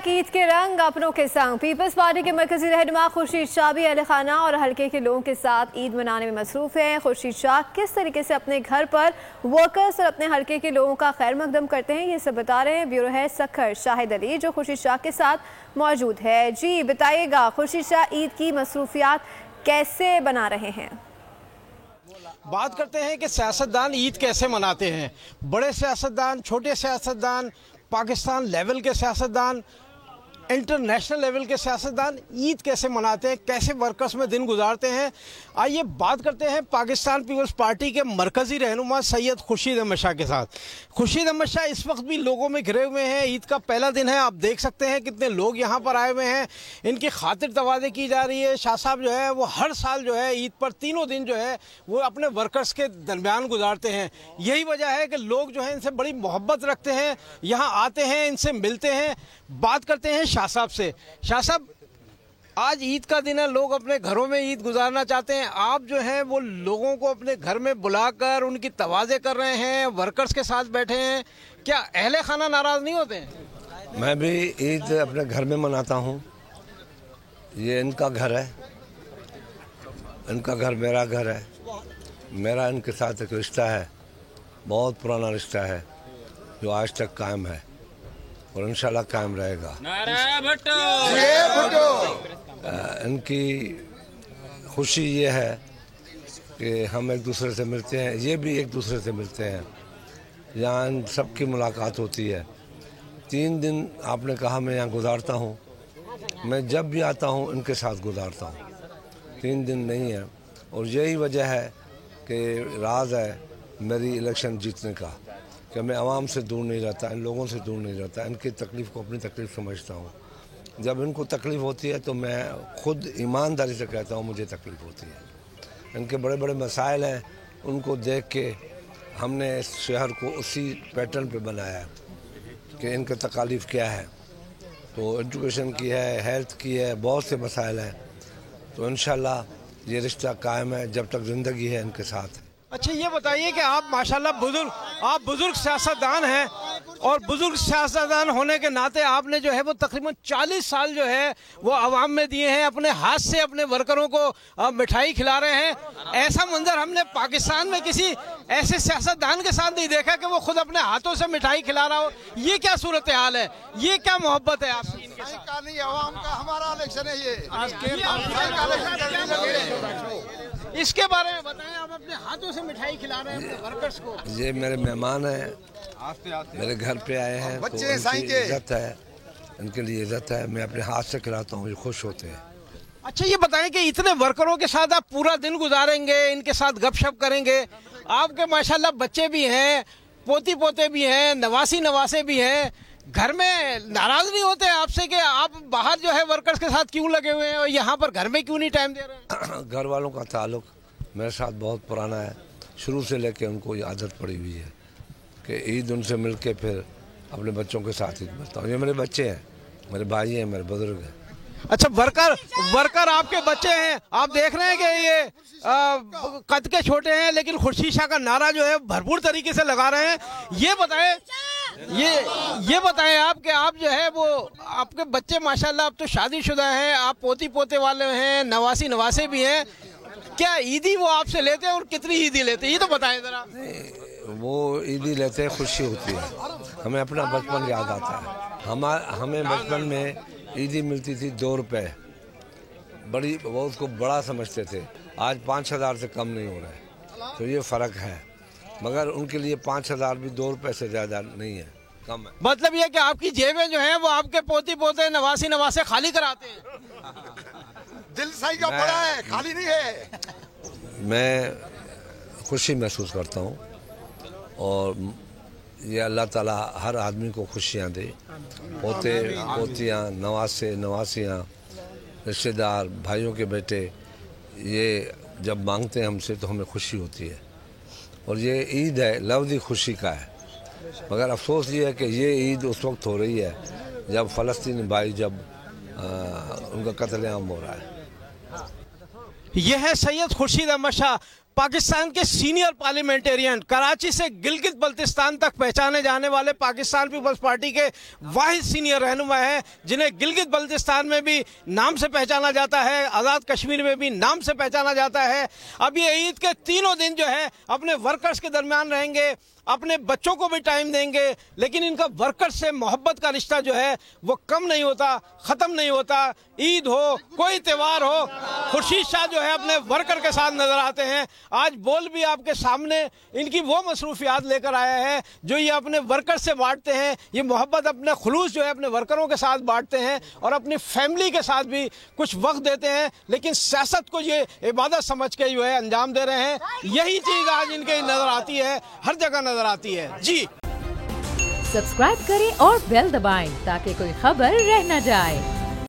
ईद के रंग अपनों के संग पीपल्स पार्टी के मरकजी रहनुमा खुर्शीद शाह भी अहल खाना और हल्के के लोगों के साथ ईद मनाने में मसरूफ हैं। खुर्शीद शाह किस तरीके से अपने घर पर वर्कर्स और अपने हल्के के लोगों का खैर मकदम करते हैं, ये सब बता रहे हैं ब्यूरो हेड सखर शाहिद अली, जो खुर्शीद शाह के साथ मौजूद है। जी बताइएगा, खुर्शीद शाह ईद की मसरूफियात कैसे बना रहे हैं? बात करते हैं कि सियासतदान ईद कैसे मनाते हैं। बड़े सियासतदान, छोटे सियासतदान, पाकिस्तान लेवल के सियासतदान, इंटरनेशनल लेवल के सियासतदान ईद कैसे मनाते हैं, कैसे वर्कर्स में दिन गुजारते हैं। आइए बात करते हैं पाकिस्तान पीपल्स पार्टी के मरकजी रहनुमा सैयद खुर्शीद अहमद शाह के साथ। खुर्शीद अहमद शाह इस वक्त भी लोगों में घिरे हुए हैं। ईद का पहला दिन है, आप देख सकते हैं कितने लोग यहाँ पर आए हुए हैं। इनकी खातिर तवाज़े की जा रही है। शाह साहब जो है वो हर साल जो है ईद पर तीनों दिन जो है वो अपने वर्कर्स के दरमियान गुजारते हैं। यही वजह है कि लोग जो है इनसे बड़ी मोहब्बत रखते हैं, यहाँ आते हैं, इनसे मिलते हैं। बात करते हैं शाह साहब से। शाह साहब, आज ईद का दिन है, लोग अपने घरों में ईद गुजारना चाहते हैं। आप जो हैं वो लोगों को अपने घर में बुलाकर उनकी तवाज़े कर रहे हैं, वर्कर्स के साथ बैठे हैं। क्या अहले खाना नाराज़ नहीं होते हैं? मैं भी ईद अपने घर में मनाता हूँ। ये इनका घर है, इनका घर मेरा घर है। मेरा इनके साथ एक रिश्ता है, बहुत पुराना रिश्ता है, जो आज तक कायम है और इंशाल्लाह कायम रहेगा। इनकी खुशी ये है कि हम एक दूसरे से मिलते हैं, ये भी एक दूसरे से मिलते हैं। यहाँ इन सबकी मुलाकात होती है। 3 दिन आपने कहा मैं यहाँ गुजारता हूँ। मैं जब भी आता हूँ इनके साथ गुजारता हूँ, 3 दिन नहीं है। और यही वजह है कि राज है मेरी इलेक्शन जीतने का, कि मैं आवाम से दूर नहीं रहता, इन लोगों से दूर नहीं रहता। इनकी तकलीफ़ को अपनी तकलीफ़ समझता हूँ। जब इनको तकलीफ़ होती है तो मैं खुद ईमानदारी से कहता हूँ मुझे तकलीफ़ होती है। इनके बड़े बड़े मसाइल हैं, उनको देख के हमने इस शहर को उसी पैटर्न पे बनाया है कि इनके तकालीफ़ क्या है। तो एजुकेशन की है, हेल्थ की है, बहुत से मसाइल हैं। तो इंशाल्लाह ये रिश्ता कायम है जब तक ज़िंदगी है इनके साथ। अच्छा, ये बताइए कि आप माशाल्लाह बुजुर्ग सियासतदान हैं, और बुजुर्ग सियासतदान होने के नाते आपने जो है वो तकरीबन 40 साल जो है वो आवाम में दिए हैं। अपने हाथ से अपने वर्करों को मिठाई खिला रहे हैं। ऐसा मंजर हमने पाकिस्तान में किसी ऐसे सियासतदान के साथ नहीं देखा कि वो खुद अपने हाथों से मिठाई खिला रहा हो। ये क्या सूरत हाल है, ये क्या मोहब्बत है आपकी? आवाम का हमारा इलेक्शन है ये। इसके बारे में बताएं, आप अपने हाथों से मिठाई खिला रहे हैं अपने वर्कर्स को। ये मेरे मेहमान हैं, मेरे घर पे आए हैं, तो इनकी इज्जत है, इनके लिए इज्जत है। मैं अपने हाथ से खिलाता हूँ, ये खुश होते हैं। अच्छा, ये बताएं कि इतने वर्करों के साथ आप पूरा दिन गुजारेंगे, इनके साथ गपशप करेंगे। आपके माशाल्लाह बच्चे भी हैं, पोती पोते भी हैं, नवासे भी हैं। घर में नाराज नहीं होते आपसे कि आप बाहर जो है वर्कर्स के साथ क्यों लगे हुए हैं और यहाँ पर घर में क्यों नहीं टाइम दे रहे हैं? घर वालों का ताल्लुक मेरे साथ बहुत पुराना है, शुरू से लेके उनको ये आदत पड़ी हुई है कि ईद उनसे मिल के फिर अपने बच्चों के साथ ईद मिलता हूँ। ये मेरे बच्चे हैं, मेरे भाई हैं, मेरे बुजुर्ग हैं। अच्छा, वर्कर आपके बच्चे हैं। आप देख रहे हैं कि ये कद के छोटे हैं, लेकिन खुर्शीद शाह का नारा जो है भरपूर तरीके से लगा रहे हैं। ये बताएं आप कि आप जो है वो आपके बच्चे माशाल्लाह अब तो शादीशुदा हैं, आप पोती पोते वाले हैं, नवासे भी हैं। क्या ईदी वो आपसे लेते हैं और कितनी ईदी लेते हैं, ये तो बताएं जरा। वो ईदी लेते हैं, खुशी होती है। हमें अपना बचपन याद आता है। हमें बचपन में ईदी मिलती थी 2 रुपये, वो उसको बड़ा समझते थे। आज 5,000 से कम नहीं हो रहा है, तो ये फ़र्क है। मगर उनके लिए 5,000 भी 2 रुपये से ज़्यादा नहीं है, कम है। मतलब ये कि आपकी जेबें जो हैं वो आपके पोती पोते नवासे खाली कराते हैं। दिल सही का बड़ा है, खाली नहीं है। मैं खुशी महसूस करता हूँ, और ये अल्लाह ताला हर आदमी को खुशियाँ दे। पोते पोतियाँ, नवासियाँ, रिश्तेदार, भाइयों के बेटे, ये जब मांगते हैं हमसे तो हमें खुशी होती है। और ये ईद है, लफ्ज़ी खुशी का है। मगर अफसोस ये है कि ये ईद उस वक्त हो रही है जब फ़लस्तीनी भाई उनका कत्लेआम हो रहा है। यह है सैयद खुर्शीद अहमद शाह। पाकिस्तान के सीनियर पार्लियामेंटेरियन, कराची से गिलगित बल्तिस्तान तक पहचाने जाने वाले पाकिस्तान पीपल्स पार्टी के वाहिद सीनियर रहनुमा हैं, जिन्हें गिलगित बल्तिस्तान में भी नाम से पहचाना जाता है, आज़ाद कश्मीर में भी नाम से पहचाना जाता है। अब ये ईद के तीनों दिन जो है अपने वर्कर्स के दरमियान रहेंगे, अपने बच्चों को भी टाइम देंगे, लेकिन इनका वर्कर्स से मोहब्बत का रिश्ता जो है वो कम नहीं होता, ख़त्म नहीं होता। ईद हो, कोई त्यौहार हो, खुर्शीद शाह जो है अपने वर्कर के साथ नज़र आते हैं। आज बोल भी आपके सामने इनकी वो मसरूफियात लेकर आया है जो ये अपने वर्कर से बांटते हैं। ये मोहब्बत अपने खुलूस जो है अपने वर्करों के साथ बांटते हैं और अपनी फैमिली के साथ भी कुछ वक्त देते हैं, लेकिन सियासत को ये इबादत समझ के जो है अंजाम दे रहे हैं। यही चीज़ आज इनके नज़र आती है, हर जगह नज़र आती है। जी सब्सक्राइब करें और बेल दबाएं ताकि कोई खबर रह न जाए।